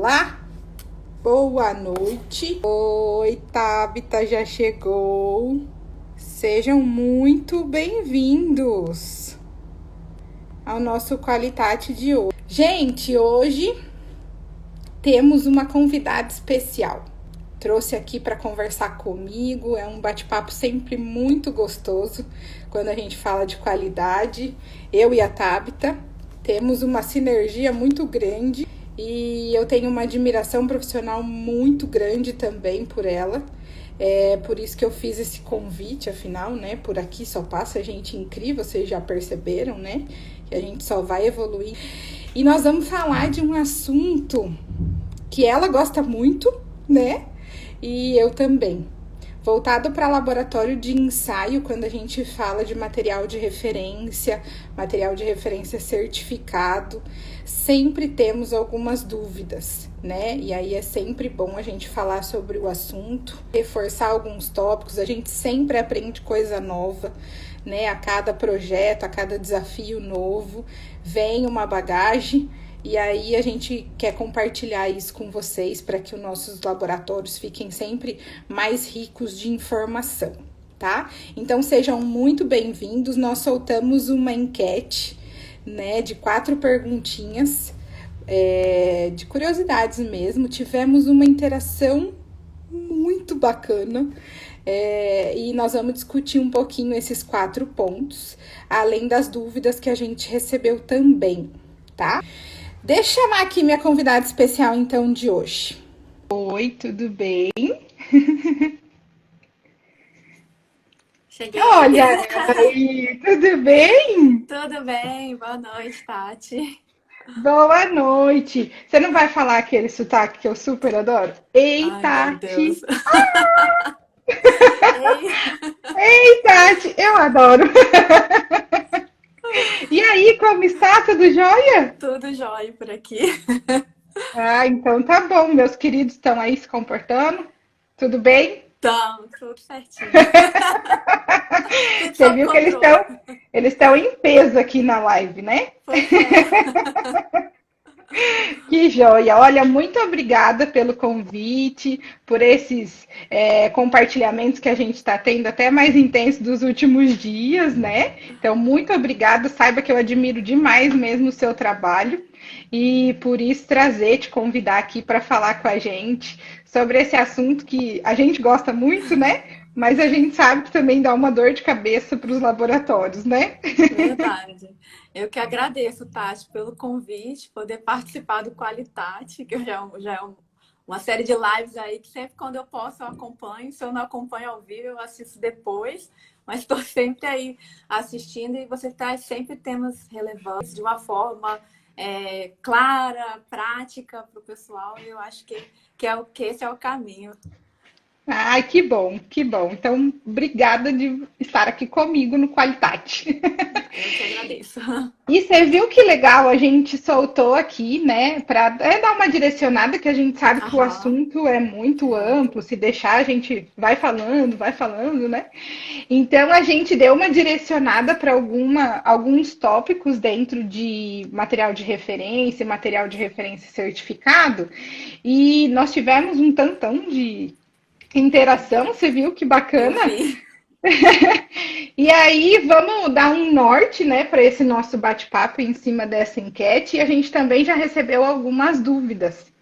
Olá, boa noite. Oi, Tabita já chegou. Sejam muito bem-vindos ao nosso Qualitate de hoje. Gente, hoje temos uma convidada especial. Trouxe aqui para conversar comigo, é um bate-papo sempre muito gostoso quando a gente fala de qualidade. Eu e a Tabita temos uma sinergia muito grande e eu tenho uma admiração profissional muito grande também por ela. É por isso que eu fiz esse convite, afinal, né? Por aqui só passa gente incrível, vocês já perceberam, né? Que a gente só vai evoluir. E nós vamos falar de um assunto que ela gosta muito, né? E eu também. Voltado para laboratório de ensaio, quando a gente fala de material de referência certificado, sempre temos algumas dúvidas, né? E aí é sempre bom a gente falar sobre o assunto, reforçar alguns tópicos, a gente sempre aprende coisa nova, né? A cada projeto, a cada desafio novo, vem uma bagagem. E aí a gente quer compartilhar isso com vocês para que os nossos laboratórios fiquem sempre mais ricos de informação, tá? Então sejam muito bem-vindos. Nós soltamos uma enquete, né, de 4 perguntinhas, de curiosidades mesmo. Tivemos uma interação muito bacana. E nós vamos discutir um pouquinho esses 4 pontos, além das dúvidas que a gente recebeu também, tá? Deixa eu chamar aqui minha convidada especial, então, de hoje. Oi, tudo bem? Cheguei. Olha aí, tudo bem? Tudo bem, boa noite, Tati. Boa noite. Você não vai falar aquele sotaque que eu super adoro? Ei, Ai, meu Deus. Tati. Ei, Tati, eu adoro. E aí, como está? Tudo jóia? Tudo jóia por aqui. Ah, então tá bom. Meus queridos estão aí se comportando? Tudo bem? Então, tudo certinho. Tudo Você sob viu que controle. eles estão em peso aqui na live, né? Pois é. Que joia! Olha, muito obrigada pelo convite, por esses compartilhamentos que a gente está tendo até mais intensos dos últimos dias, né? Então, muito obrigada. Saiba que eu admiro demais mesmo o seu trabalho e por isso te convidar aqui para falar com a gente sobre esse assunto que a gente gosta muito, né? Mas a gente sabe que também dá uma dor de cabeça para os laboratórios, né? Verdade. Eu que agradeço, Tati, pelo convite, poder participar do Qualitate, que eu já é uma série de lives aí que sempre quando eu posso eu acompanho. Se eu não acompanho ao vivo, eu assisto depois, mas estou sempre aí assistindo e você traz sempre temas relevantes de uma forma clara, prática para o pessoal. E eu acho que esse é o caminho. Ai, que bom, que bom. Então, obrigada de estar aqui comigo no Qualitate. Eu que agradeço. E você viu que legal a gente soltou aqui, né, para dar uma direcionada, que a gente sabe que o Aham. assunto é muito amplo, se deixar a gente vai falando, né? Então a gente deu uma direcionada para alguns tópicos dentro de material de referência certificado, e nós tivemos um tantão de interação, você viu que Eu bacana? vi. E aí, vamos dar um norte, né, para esse nosso bate-papo em cima dessa enquete. E a gente também já recebeu algumas dúvidas,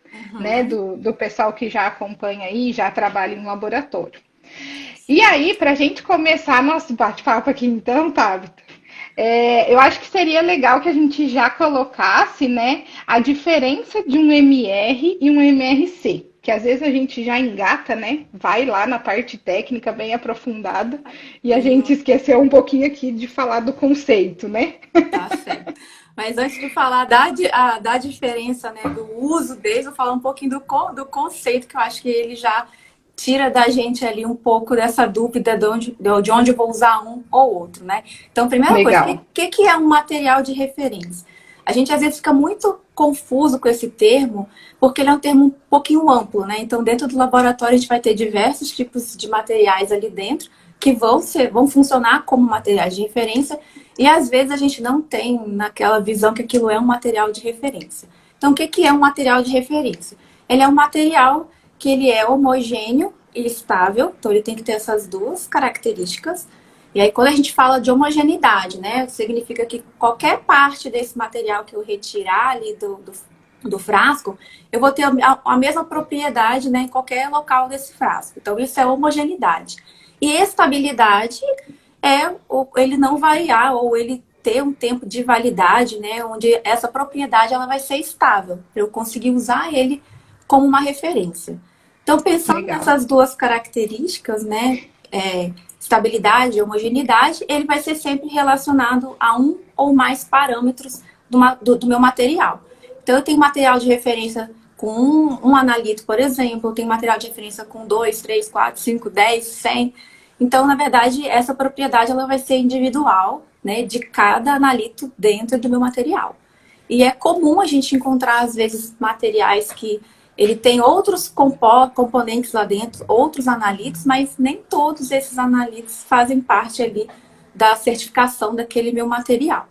né, Uhum. do pessoal que já acompanha aí, já trabalha em laboratório. E aí, para a gente começar nosso bate-papo aqui, então, Tabita, eu acho que seria legal que a gente já colocasse, né, a diferença de um MR e um MRC. Que às vezes a gente já engata, né? Vai lá na parte técnica bem aprofundada e a gente Sim, esqueceu um pouquinho aqui de falar do conceito, né? tá certo. Mas antes de falar da diferença, né, do uso deles, eu vou falar um pouquinho do conceito, que eu acho que ele já tira da gente ali um pouco dessa dúvida de onde eu vou usar um ou outro, né? Então, primeira coisa, o Legal. que é um material de referência? A gente às vezes fica muito confuso com esse termo, porque ele é um termo um pouquinho amplo, né? Então, dentro do laboratório, a gente vai ter diversos tipos de materiais ali dentro que vão funcionar como materiais de referência e às vezes a gente não tem naquela visão que aquilo é um material de referência. Então, o que é um material de referência? Ele é um material que ele é homogêneo e estável, então ele tem que ter essas duas características. E aí, quando a gente fala de homogeneidade, né, significa que qualquer parte desse material que eu retirar ali do frasco, eu vou ter a mesma propriedade, né, em qualquer local desse frasco. Então, isso é homogeneidade. E estabilidade é ele não variar ou ele ter um tempo de validade, né, onde essa propriedade ela vai ser estável, para eu conseguir usar ele como uma referência. Então, pensando Legal. nessas duas características, né, estabilidade e homogeneidade, ele vai ser sempre relacionado a um ou mais parâmetros do meu material. Então, eu tenho material de referência com um analito, por exemplo, eu tenho material de referência com 2, 3, 4, 5, 10, 100. Então, na verdade, essa propriedade ela vai ser individual, né, de cada analito dentro do meu material. E é comum a gente encontrar, às vezes, materiais que ele tem outros componentes lá dentro, outros analitos, mas nem todos esses analitos fazem parte ali da certificação daquele meu material.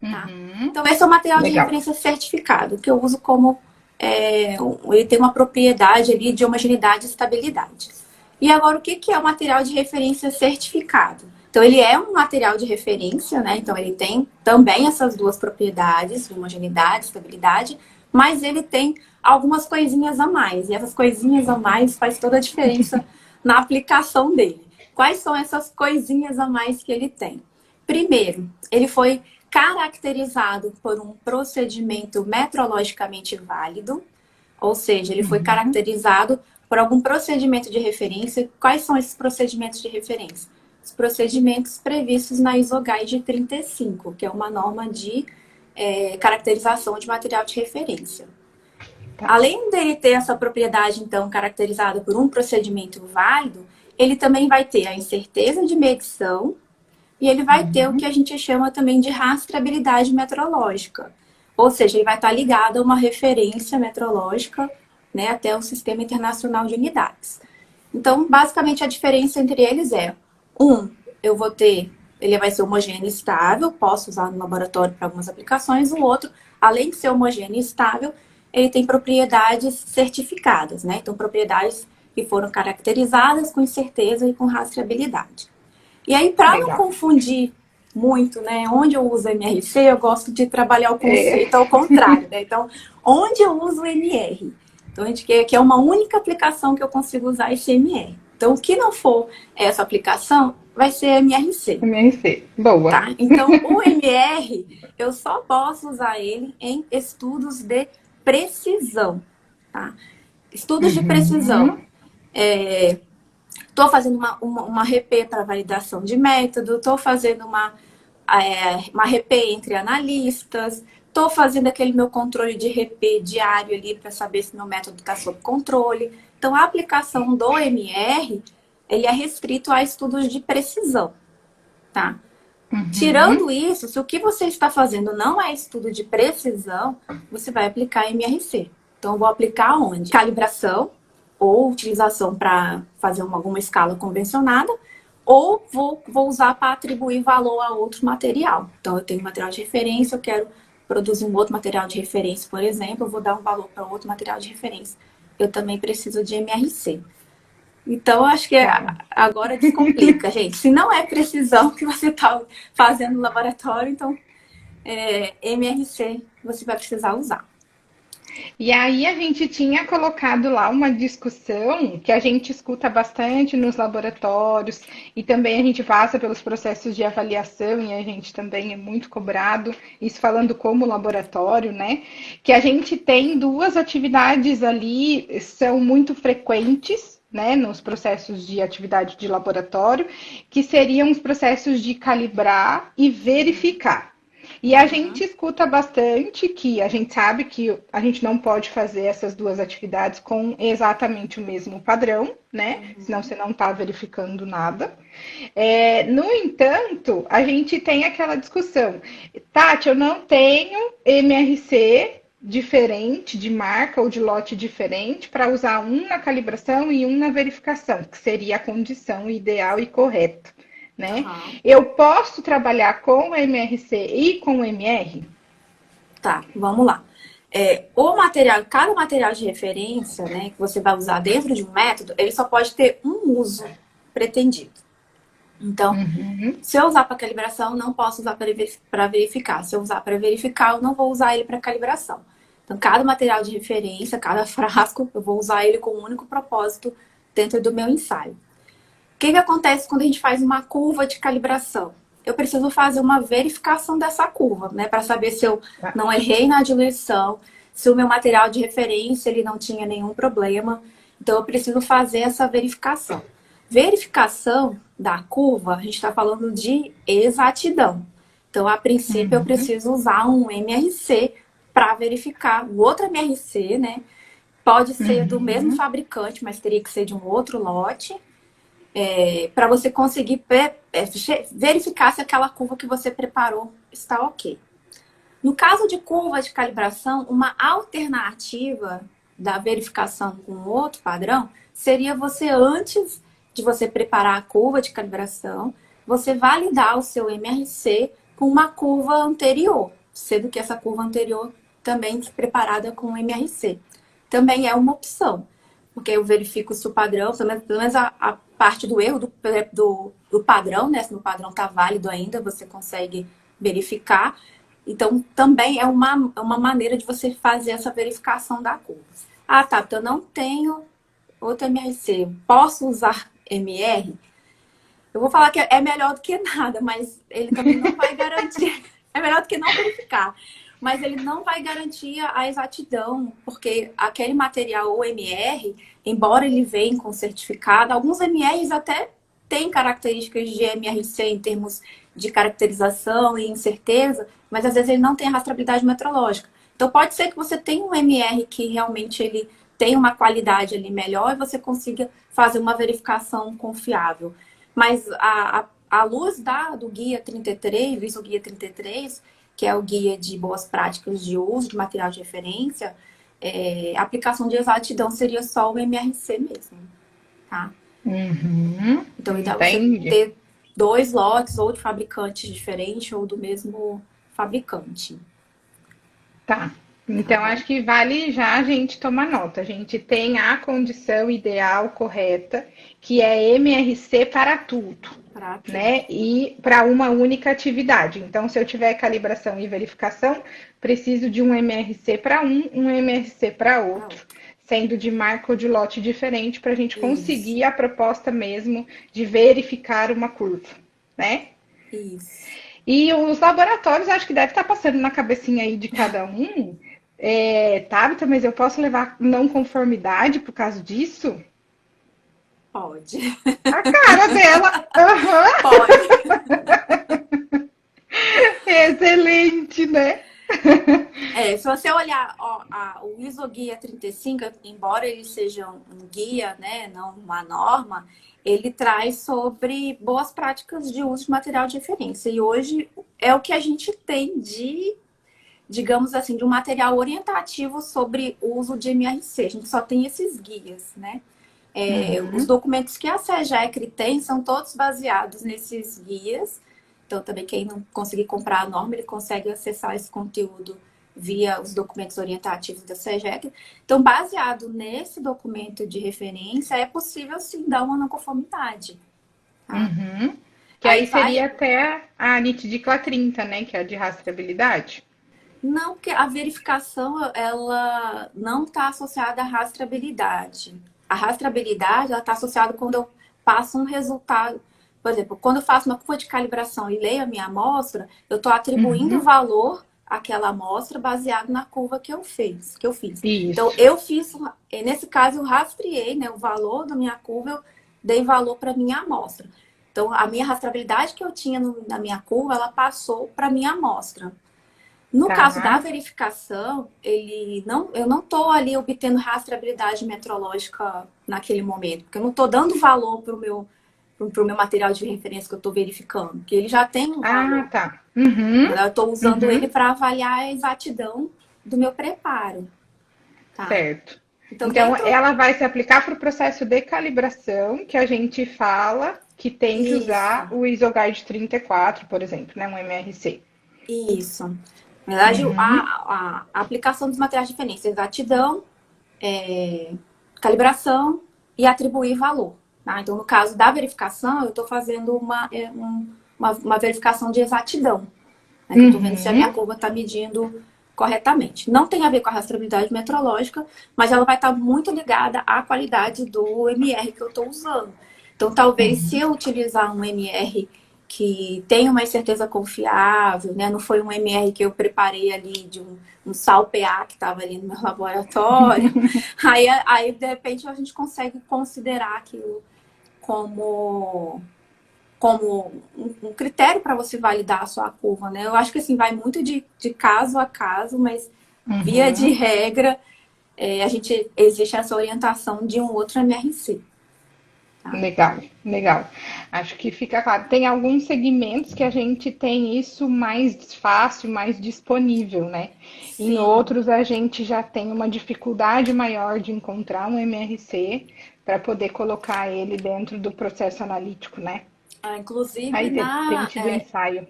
Tá? Uhum. Então, esse é o material de Legal. referência certificado, que eu uso como ele tem uma propriedade ali de homogeneidade e estabilidade. E agora, o que é o material de referência certificado? Então, ele é um material de referência, né? Então, ele tem também essas duas propriedades, de homogeneidade e estabilidade, mas ele tem algumas coisinhas a mais. E essas coisinhas a mais faz toda a diferença na aplicação dele. Quais são essas coisinhas a mais que ele tem? Primeiro, ele foi caracterizado por um procedimento metrologicamente válido, ou seja, ele foi Uhum. caracterizado por algum procedimento de referência. Quais são esses procedimentos de referência? Os procedimentos previstos na ISO Guide 35, que é uma norma de caracterização de material de referência. Tá. Além dele ter essa propriedade, então, caracterizada por um procedimento válido, ele também vai ter a incerteza de medição e ele vai ter o que a Uhum. gente chama também de rastreabilidade metrológica. Ou seja, ele vai estar ligado a uma referência metrológica, né, até o Sistema Internacional de Unidades. Então, basicamente, a diferença entre eles é: eu vou ter, ele vai ser homogêneo e estável, posso usar no laboratório para algumas aplicações. O outro, além de ser homogêneo e estável, ele tem propriedades certificadas, né? Então, propriedades que foram caracterizadas com certeza e com rastreabilidade. E aí, para não Legal. confundir muito, né, onde eu uso MRC, eu gosto de trabalhar o É. conceito ao contrário, né? Então, onde eu uso o MR? Então, a gente quer que é uma única aplicação que eu consigo usar esse MR. Então, o que não for essa aplicação, vai ser MRC, MRC. Boa. tá? Então, o MR, eu só posso usar ele em estudos de precisão, tá? Estudos de precisão. Uhum. Estou fazendo uma RP para validação de método, estou fazendo uma RP entre analistas, estou fazendo aquele meu controle de RP diário ali para saber se meu método está sob controle. Então, a aplicação do MR, ele é restrito a estudos de precisão, tá? Tirando Uhum. isso, se o que você está fazendo não é estudo de precisão, você vai aplicar MRC. Então, eu vou aplicar onde? Calibração ou utilização para fazer alguma escala convencionada, ou vou usar para atribuir valor a outro material. Então, eu tenho material de referência, eu quero produzir um outro material de referência, por exemplo, eu vou dar um valor para outro material de referência. Eu também preciso de MRC. Então, acho que Tá. agora descomplica, gente. Se não é precisão que você está fazendo no laboratório, então MRC você vai precisar usar. E aí a gente tinha colocado lá uma discussão que a gente escuta bastante nos laboratórios e também a gente passa pelos processos de avaliação e a gente também é muito cobrado, isso falando como laboratório, né? Que a gente tem duas atividades ali, são muito frequentes, né, nos processos de atividade de laboratório, que seriam os processos de calibrar e verificar. E a gente Uhum. escuta bastante que a gente sabe que a gente não pode fazer essas duas atividades com exatamente o mesmo padrão, né? Senão Uhum. você não está verificando nada. No entanto, a gente tem aquela discussão. Tati, eu não tenho MRC diferente, de marca ou de lote diferente, para usar um na calibração e um na verificação, que seria a condição ideal e correta, né? Uhum. Eu posso trabalhar com MRC e com MR? Tá, vamos lá. cada material de referência, né, que você vai usar dentro de um método, ele só pode ter um uso pretendido. Então, se eu usar para calibração, não posso usar para verificar. Se eu usar para verificar, eu não vou usar ele para calibração. Então, cada material de referência, cada frasco, eu vou usar ele com um único propósito dentro do meu ensaio. O que acontece quando a gente faz uma curva de calibração? Eu preciso fazer uma verificação dessa curva, né? Para saber se eu não errei na diluição, se o meu material de referência ele não tinha nenhum problema. Então, eu preciso fazer essa verificação. Verificação da curva, a gente está falando de exatidão. Então, a princípio, eu preciso usar um MRC para verificar. O outro MRC, né? Pode ser do mesmo fabricante, mas teria que ser de um outro lote. Para você conseguir verificar se aquela curva que você preparou está ok. No caso de curva de calibração, uma alternativa da verificação com outro padrão seria você, antes de você preparar a curva de calibração, você validar o seu MRC com uma curva anterior, sendo que essa curva anterior também preparada com MRC. Também é uma opção, porque eu verifico se o padrão, pelo menos a parte do erro do padrão, né? Se o padrão está válido ainda, você consegue verificar. Então, também é uma maneira de você fazer essa verificação da curva. Ah, tá, então eu não tenho outro MRC, posso usar MR? Eu vou falar que é melhor do que nada, mas ele também não vai garantir. É melhor do que não verificar. Mas ele não vai garantir a exatidão, porque aquele material, o MR, embora ele venha com certificado, alguns MRs até têm características de MRC em termos de caracterização e incerteza, mas às vezes ele não tem a rastreabilidade metrológica. Então pode ser que você tenha um MR que realmente ele tem uma qualidade ali melhor e você consiga fazer uma verificação confiável. Mas à luz do guia 33, visto o guia 33, que é o guia de boas práticas de uso de material de referência, a aplicação de exatidão seria só o MRC mesmo, tá? Então, dá você ter 2 lotes, ou de fabricantes diferentes, ou do mesmo fabricante. Tá. Então, acho que vale já a gente tomar nota. A gente tem a condição ideal correta, que é MRC para tudo, né? E para uma única atividade. Então, se eu tiver calibração e verificação, preciso de um MRC para um MRC para outro, sendo de marca ou de lote diferente, para a gente conseguir a proposta mesmo de verificar uma curva, né? Isso. E os laboratórios, acho que deve estar passando na cabecinha aí de cada um. Tabita, mas eu posso levar não conformidade por causa disso? Pode. A cara dela. Pode. Excelente, né? Se você olhar o ISO Guia 35, embora ele seja um guia, né, não uma norma, ele traz sobre boas práticas de uso de material de referência. E hoje é o que a gente tem digamos assim, de um material orientativo sobre o uso de MRC. A gente só tem esses guias, né? Os documentos que a SEGEC tem são todos baseados nesses guias. Então, também quem não conseguir comprar a norma, ele consegue acessar esse conteúdo via os documentos orientativos da SEGEC. Então, baseado nesse documento de referência, é possível, sim, dar uma não conformidade. Tá? Que aí seria até a NIT-DICLA 30, né? Que é a de rastreabilidade. Não, porque a verificação, ela não está associada à rastreabilidade. A rastreabilidade, ela está associada quando eu passo um resultado. Por exemplo, quando eu faço uma curva de calibração e leio a minha amostra, eu estou atribuindo valor àquela amostra baseado na curva que eu fiz. Isso. Então, eu fiz, nesse caso, eu rastreei, né, o valor da minha curva, eu dei valor para a minha amostra. Então, a minha rastreabilidade que eu tinha na minha curva, ela passou para a minha amostra. No caso da verificação, eu não estou ali obtendo rastreabilidade metrológica naquele momento, porque eu não estou dando valor para o meu material de referência que eu estou verificando, porque ele já tem um valor. Tá. Eu estou usando ele para avaliar a exatidão do meu preparo. Tá? Certo. Então ela vai se aplicar para o processo de calibração, que a gente fala que tem que usar o ISO Guide 34, por exemplo, né? Um MRC. Isso. Na verdade, Uhum. a aplicação dos materiais de referência, exatidão, calibração e atribuir valor. Tá? Então, no caso da verificação, eu estou fazendo uma verificação de exatidão, né? Que eu estou vendo se a minha Uhum. curva está medindo corretamente. Não tem a ver com a rastreabilidade metrológica, mas ela vai estar muito ligada à qualidade do MR que eu estou usando. Então, talvez se Uhum. eu utilizar um MR que tem uma certeza confiável, né? Não foi um MR que eu preparei ali de um sal PA que estava ali no meu laboratório. Aí, de repente, a gente consegue considerar aquilo como um critério para você validar a sua curva, né? Eu acho que assim vai muito de caso a caso, mas via de Uhum. regra, a gente existe essa orientação de um outro MRC, tá? Legal, legal. Acho que fica claro. Tem alguns segmentos que a gente tem isso mais fácil, mais disponível, né? Em Sim. outros, a gente já tem uma dificuldade maior de encontrar um MRC para poder colocar ele dentro do processo analítico, né? Inclusive, Aí depende do ensaio.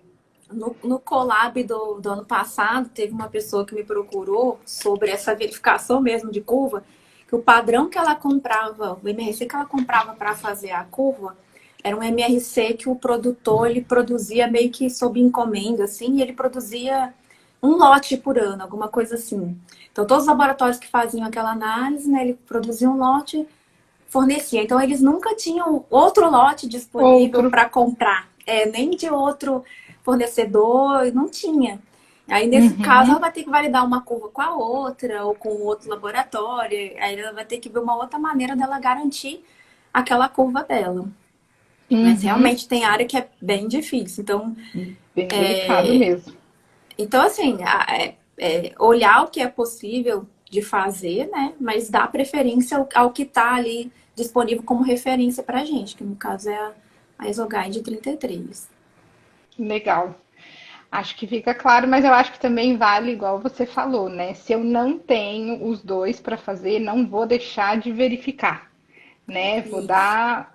no collab do ano passado, teve uma pessoa que me procurou sobre essa verificação mesmo de curva, que o padrão que ela comprava, o MRC que ela comprava para fazer a curva, era um MRC que o produtor ele produzia meio que sob encomenda, assim, e ele produzia um lote por ano, alguma coisa assim. Então, todos os laboratórios que faziam aquela análise, né, ele produzia um lote, fornecia. Então, eles nunca tinham outro lote disponível Outro. para comprar, nem de outro fornecedor, não tinha. Aí, nesse caso, ela Uhum, vai ter que validar uma curva com a outra, ou com outro laboratório. Aí, ela vai ter que ver uma outra maneira dela garantir aquela curva dela. Mas uhum. realmente tem área que é bem difícil. Então, Bem delicado mesmo. assim, olhar o que é possível de fazer, né? Mas dar preferência ao que está ali disponível como referência para a gente, que no caso é a ESOGuide 33. Legal. Acho que fica claro, mas eu acho que também vale igual você falou, né? Se eu não tenho os dois para fazer, não vou deixar de verificar, né? Vou Isso, dar,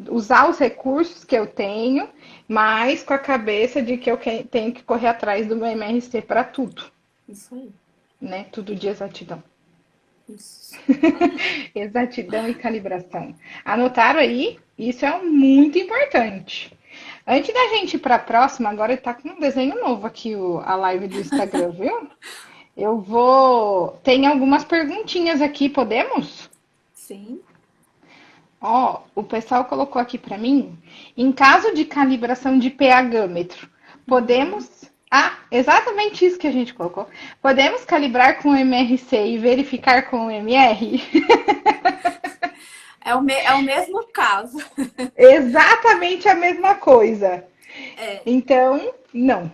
usar os recursos que eu tenho, mas com a cabeça de que eu tenho que correr atrás do meu MRC para tudo, isso aí. né? Tudo de exatidão. Isso. Exatidão e calibração. Anotaram aí? Isso é muito importante. Antes da gente ir para a próxima, agora está com um desenho novo aqui a live do Instagram, viu? Eu vou. Tem algumas perguntinhas aqui, podemos? Sim. Ó, o pessoal colocou aqui para mim. Em caso de calibração de pH-metro, Uhum. podemos. Ah, exatamente isso que a gente colocou. Podemos calibrar com o MRC e verificar com o MR? É o mesmo caso. Exatamente a mesma coisa. É, Então, não.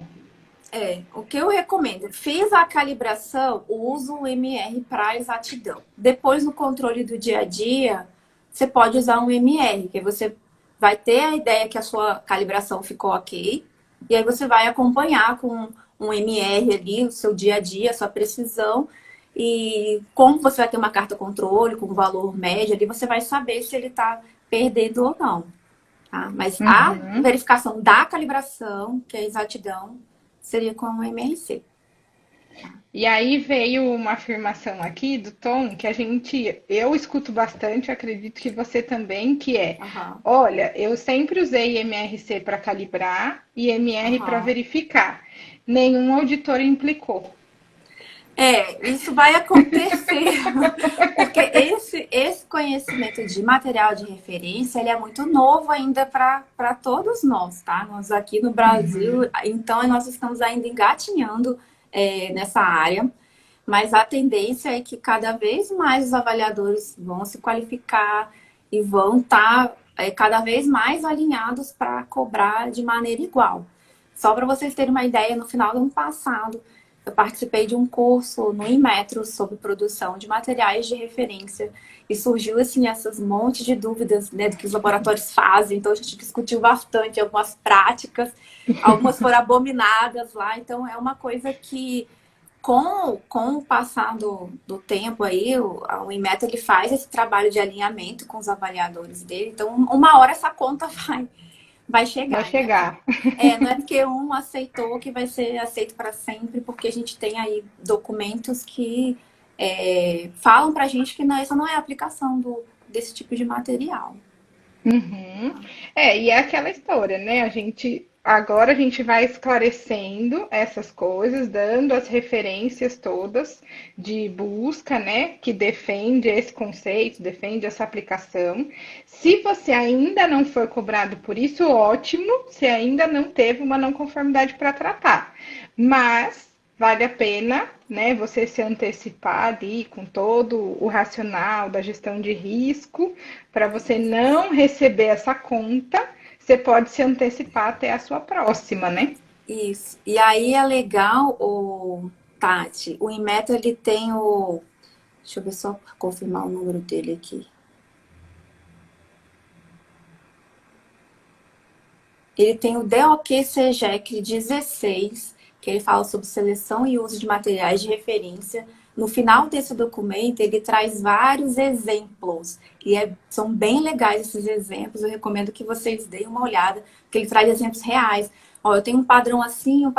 o que eu recomendo? Fiz a calibração, uso o MR para exatidão. Depois, no controle do dia a dia, você pode usar um MR, que você vai ter a ideia que a sua calibração ficou ok, e aí você vai acompanhar com um MR ali, o seu dia a dia, a sua precisão, e como você vai ter uma carta controle com valor médio ali, você vai saber se ele está perdendo ou não. Tá? Mas a Uhum. verificação da calibração, que é a exatidão, seria com o MRC. E aí veio uma afirmação aqui do Tom que eu escuto bastante, acredito que você também, que é, Aham, olha, eu sempre usei MRC para calibrar e MR para aham. verificar. Nenhum auditor implicou. Isso vai acontecer, porque esse conhecimento de material de referência, ele é muito novo ainda para todos nós, tá? Nós aqui no Brasil, então nós estamos ainda engatinhando nessa área, mas a tendência é que cada vez mais os avaliadores vão se qualificar e vão estar cada vez mais alinhados para cobrar de maneira igual. Só para vocês terem uma ideia, no final do ano passado, eu participei de um curso no Inmetro sobre produção de materiais de referência e surgiu assim essas montes de dúvidas, né, do que os laboratórios fazem. Então a gente discutiu bastante algumas práticas, algumas foram abominadas lá. Então é uma coisa que com o passar do tempo aí, o Inmetro ele faz esse trabalho de alinhamento com os avaliadores dele. Então uma hora essa conta vai Vai chegar, né? chegar. Não é porque um aceitou que vai ser aceito para sempre, porque a gente tem aí documentos que falam pra gente que não, essa não é a aplicação desse tipo de material. Uhum. E é aquela história, né? Agora a gente vai esclarecendo essas coisas, dando as referências todas de busca, né? Que defende esse conceito, defende essa aplicação. Se você ainda não foi cobrado por isso, ótimo, se ainda não teve uma não conformidade para tratar. Mas vale a pena, né, você se antecipar ali com todo o racional da gestão de risco, para você não receber essa conta, você pode se antecipar até a sua próxima, né? Isso. E aí é legal, Tati, o Inmetro ele tem o. Deixa eu ver só confirmar o número dele aqui. Ele tem o DOQ CEGEC 16, que ele fala sobre seleção e uso de materiais de referência. No final desse documento, ele traz vários exemplos. E são bem legais esses exemplos. Eu recomendo que vocês deem uma olhada, porque ele traz exemplos reais. Ó, eu tenho um padrão assim. O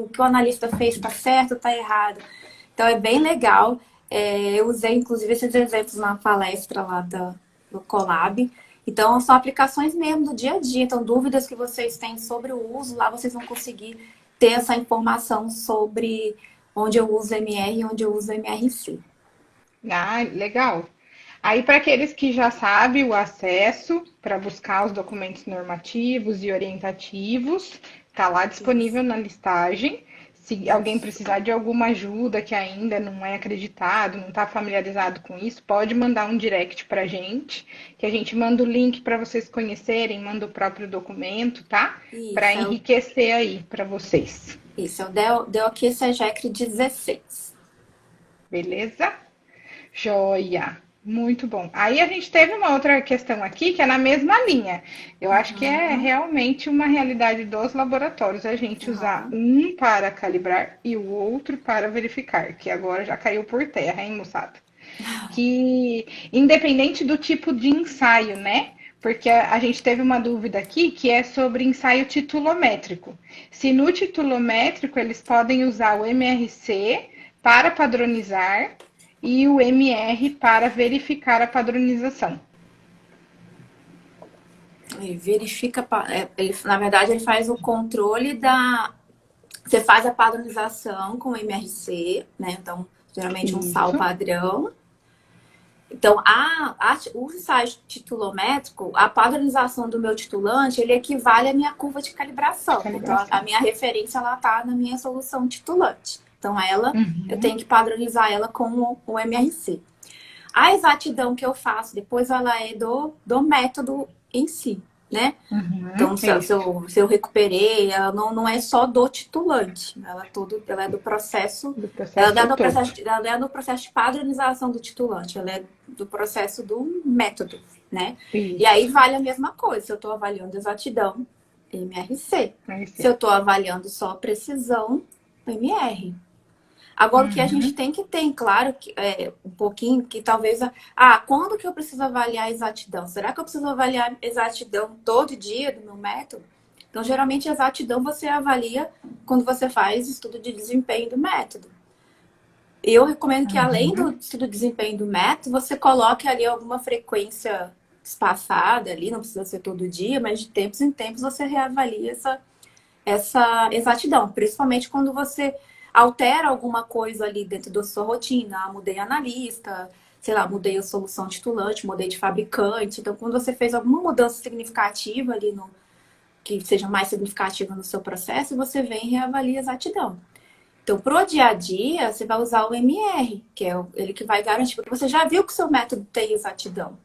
que o analista fez está certo ou está errado? Então, é bem legal. Eu usei, inclusive, esses exemplos na palestra lá do Colab. Então, são aplicações mesmo do dia a dia. Então, dúvidas que vocês têm sobre o uso, lá vocês vão conseguir ter essa informação sobre onde eu uso MR e onde eu uso MRC. Ah, legal. Aí, para aqueles que já sabem o acesso para buscar os documentos normativos e orientativos, está lá disponível Isso, na listagem. Se alguém isso. precisar de alguma ajuda que ainda não é acreditado, não está familiarizado com isso, pode mandar um direct para a gente, que a gente manda o link para vocês conhecerem, manda o próprio documento, tá? Para Isso, enriquecer aí para vocês. isso, é o DOQ SEGEC 16. Beleza? Joia. Muito bom. Aí a gente teve uma outra questão aqui que é na mesma linha. Eu acho que é Uhum, realmente uma realidade dos laboratórios a gente usar uhum. um para calibrar e o outro para verificar, que agora já caiu por terra, hein, moçada? Que independente do tipo de ensaio, né? Porque a gente teve uma dúvida aqui que é sobre ensaio titulométrico. Se no titulométrico eles podem usar o MRC para padronizar e o MR para verificar a padronização. Ele verifica, na verdade, ele faz o controle da. Você faz a padronização com o MRC, né? Então, geralmente um sal Isso. padrão. Então, o ensaio titulométrico, a padronização do meu titulante, ele equivale à minha curva de De calibração. Né? Então, a calibração. minha referência, ela está na minha solução titulante. Então, eu tenho Uhum. que padronizar ela com o MRC. A exatidão que eu faço depois, ela é do método em si, né? Uhum. Então, Isso. se eu recuperei, ela não é só do titulante, ela é do processo, Do processo todo. ela é do processo de padronização do titulante, ela é do processo do método, né? E aí Isso. vale a mesma coisa, se eu estou avaliando exatidão, MRC. Aí Se sim. eu estou avaliando só precisão, MR. Agora, o que a gente Uhum. tem que ter, claro, um pouquinho, que talvez. Quando que eu preciso avaliar a exatidão? Será que eu preciso avaliar a exatidão todo dia do meu método? Então, geralmente, a exatidão você avalia quando você faz estudo de desempenho do método. Eu recomendo que, além do Uhum. estudo de desempenho do método, você coloque ali alguma frequência espaçada ali, não precisa ser todo dia, mas de tempos em tempos você reavalia essa exatidão, principalmente quando você altera alguma coisa ali dentro da sua rotina. Mudei analista, sei lá, mudei a solução titulante, mudei de fabricante. Então, quando você fez alguma mudança significativa ali que seja mais significativa no seu processo, você vem e reavalia a exatidão. Então, pro dia a dia, você vai usar o MR, que é ele que vai garantir, porque você já viu que o seu método tem exatidão.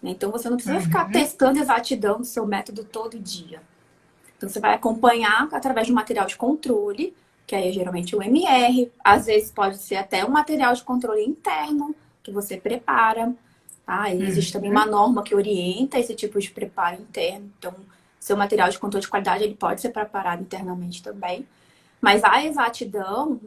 Né? Então, você não precisa ficar Uhum. testando exatidão do seu método todo dia. Então, você vai acompanhar através de um material de controle, que aí é geralmente o MR. Às vezes pode ser até um material de controle interno que você prepara. Tá? E existe também uma Uhum. norma que orienta esse tipo de preparo interno. Então, seu material de controle de qualidade ele pode ser preparado internamente também. Mas a exatidão,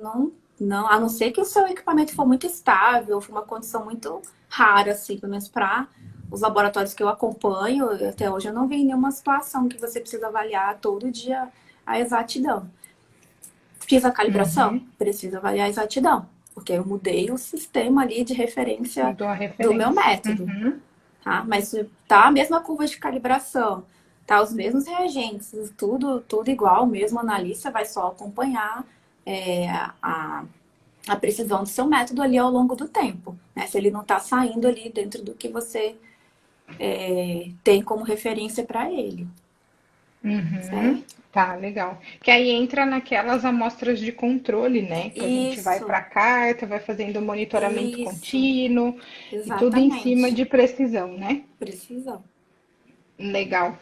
a não ser que o seu equipamento for muito estável, for uma condição muito rara, assim, pelo menos para os laboratórios que eu acompanho, até hoje eu não vi nenhuma situação que você precisa avaliar todo dia a exatidão. Fiz a calibração? Precisa avaliar a exatidão, porque eu mudei o sistema ali de referência Mudou a do meu referência. método, tá? Mas tá a mesma curva de calibração, tá os mesmos reagentes, tudo igual, o mesmo analista vai só acompanhar a precisão do seu método ali ao longo do tempo, né? Se ele não tá saindo ali dentro do que você tem como referência para ele, certo? Tá, legal. Que aí entra naquelas amostras de controle, né? Que a gente vai Isso, para a carta, vai fazendo monitoramento isso, contínuo e tudo em cima exatamente. de precisão, né? Precisão. Legal.